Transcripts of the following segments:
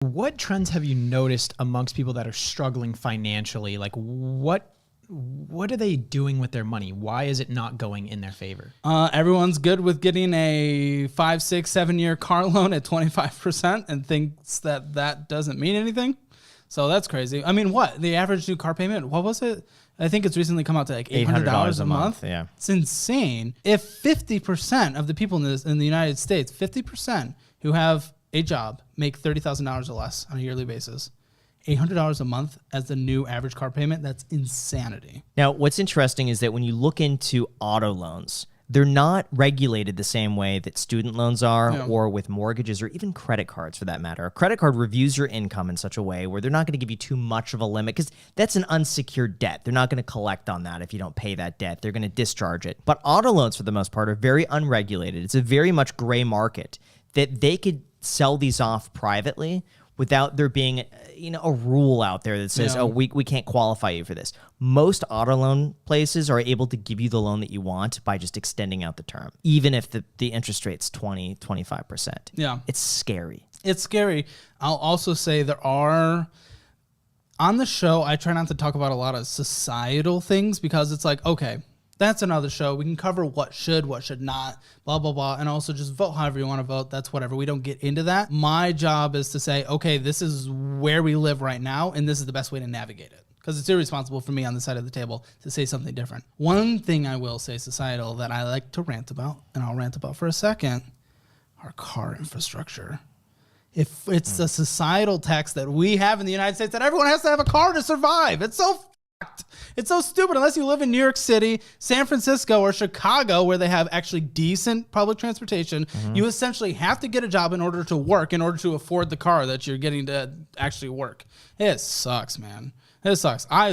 What trends have you noticed amongst people that are struggling financially? Like what are they doing with their money? Why is it not going in their favor? Everyone's good with getting a 5, 6, 7-year car loan at 25% and thinks that that doesn't mean anything. So that's crazy. I mean, what? The average new car payment, what was it? I think it's recently come out to like $800 a month. Yeah. It's insane. If 50% of the people in the United States, 50% who have a job make $30,000 or less on a yearly basis, $800 a month as the new average car payment, that's insanity. Now, what's interesting is that when you look into auto loans, they're not regulated the same way that student loans are or with mortgages or even credit cards for that matter. A credit card reviews your income in such a way where they're not going to give you too much of a limit because that's an unsecured debt. They're not going to collect on that if you don't pay that debt. They're going to discharge it. But auto loans, for the most part, are very unregulated. It's a very much gray market that they could sell these off privately without there being, a rule out there that says, we can't qualify you for this. Most auto loan places are able to give you the loan that you want by just extending out the term, even if the interest rate's 20, 25%. Yeah. It's scary. It's scary. I'll also say there are, on the show, I try not to talk about a lot of societal things because it's like, okay, that's another show. We can cover what should not, blah, blah, blah. And also just vote however you want to vote. That's whatever. We don't get into that. My job is to say, okay, this is where we live right now, and this is the best way to navigate it. Because it's irresponsible for me on the side of the table to say something different. One thing I will say societal that I like to rant about, and I'll rant about for a second, our car infrastructure. If it's the societal tax that we have in the United States that everyone has to have a car to survive. It's so It's so stupid unless you live in New York City, San Francisco, or Chicago where they have actually decent public transportation. You essentially have to get a job in order to work, in order to afford the car that you're getting to actually work. It sucks, man. It sucks. That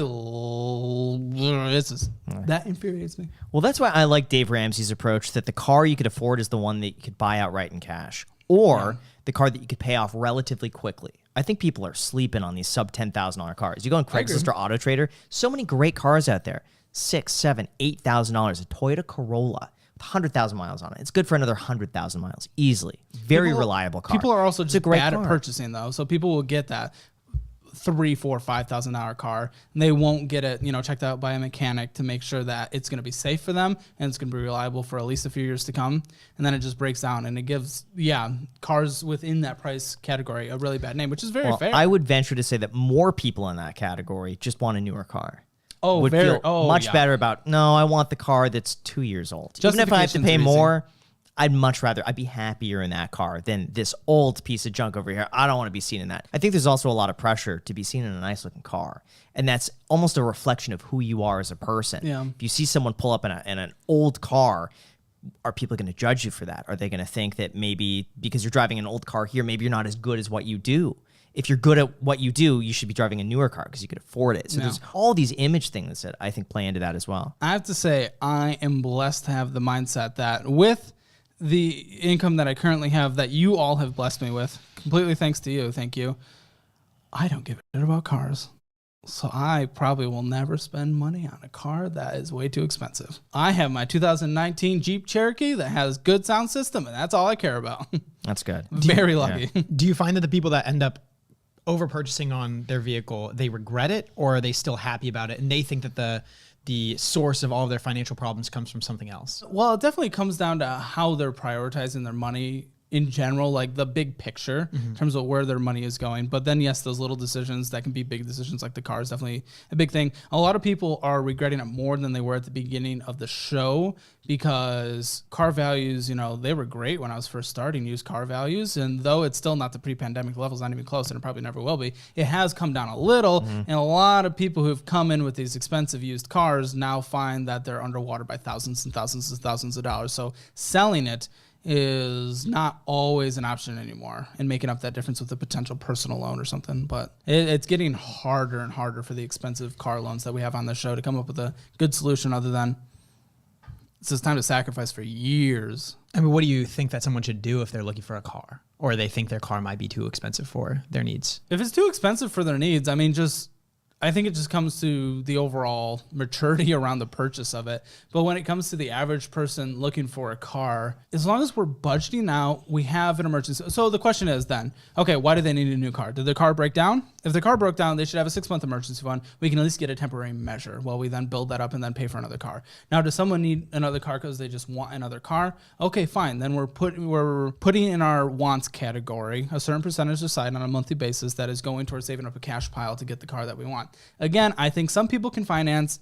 infuriates me. Well, that's why I like Dave Ramsey's approach that the car you could afford is the one that you could buy outright in cash, or the car that you could pay off relatively quickly. I think people are sleeping on these sub $10,000 cars. You go on Craigslist or Auto Trader, so many great cars out there. $6,000, $7,000, $8,000. A Toyota Corolla with 100,000 miles on it. It's good for another 100,000 miles easily. Very reliable car. People are also just bad car at purchasing though, so people will get that $3,000, $4,000, $5,000 car, and they won't get it, checked out by a mechanic to make sure that it's going to be safe for them and it's going to be reliable for at least a few years to come. And then it just breaks down, and it gives, cars within that price category a really bad name, which is very fair. I would venture to say that more people in that category just want a newer car. Would feel much better about, no, I want the car that's 2 years old. Even if I have to pay more, I'd be happier in that car than this old piece of junk over here. I don't want to be seen in that. I think there's also a lot of pressure to be seen in a nice looking car. And that's almost a reflection of who you are as a person. Yeah. If you see someone pull up in an old car, are people going to judge you for that? Are they going to think that maybe because you're driving an old car here, maybe you're not as good as what you do? If you're good at what you do, you should be driving a newer car because you could afford it. So there's all these image things that I think play into that as well. I have to say, I am blessed to have the mindset that with the income that I currently have, that you all have blessed me with, completely thanks to you, thank you, I don't give a shit about cars. So I probably will never spend money on a car that is way too expensive. I have my 2019 Jeep Cherokee that has good sound system, and that's all I care about. That's good. Very lucky. Yeah. Do you find that the people that end up over purchasing on their vehicle, they regret it, or are they still happy about it and they think that the source of all of their financial problems comes from something else? Well, it definitely comes down to how they're prioritizing their money in general, like the big picture in terms of where their money is going. But then, yes, those little decisions that can be big decisions, like the car, is definitely a big thing. A lot of people are regretting it more than they were at the beginning of the show because car values, they were great when I was first starting used car values. And though it's still not the pre-pandemic levels, not even close, and it probably never will be, it has come down a little. And a lot of people who've come in with these expensive used cars now find that they're underwater by thousands and thousands and thousands of dollars. So selling it is not always an option anymore, and making up that difference with a potential personal loan or something. But it's getting harder and harder for the expensive car loans that we have on the show to come up with a good solution other than it's just time to sacrifice for years. I mean, what do you think that someone should do if they're looking for a car, or they think their car might be too expensive for their needs? If it's too expensive for their needs, I mean, just I think it just comes to the overall maturity around the purchase of it. But when it comes to the average person looking for a car, as long as we're budgeting out, we have an emergency. So the question is then, okay, why do they need a new car? Did their car break down? If the car broke down, they should have a 6-month emergency fund. We can at least get a temporary measure while we then build that up and then pay for another car. Now, does someone need another car because they just want another car? Okay, fine. Then we're putting in our wants category a certain percentage aside on a monthly basis that is going towards saving up a cash pile to get the car that we want. Again, I think some people can finesse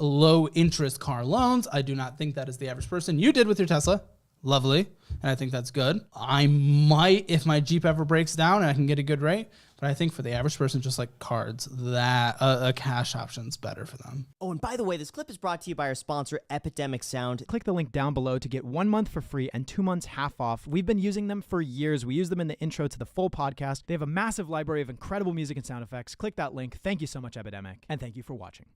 low interest car loans. I do not think that is the average person. You did with your Tesla. Lovely. And I think that's good. I might, if my Jeep ever breaks down and I can get a good rate, but I think for the average person, just like cards, that a cash option's better for them. Oh, and by the way, this clip is brought to you by our sponsor, Epidemic Sound. Click the link down below to get 1 month for free and 2 months half off. We've been using them for years. We use them in the intro to the full podcast. They have a massive library of incredible music and sound effects. Click that link. Thank you so much, Epidemic. And thank you for watching.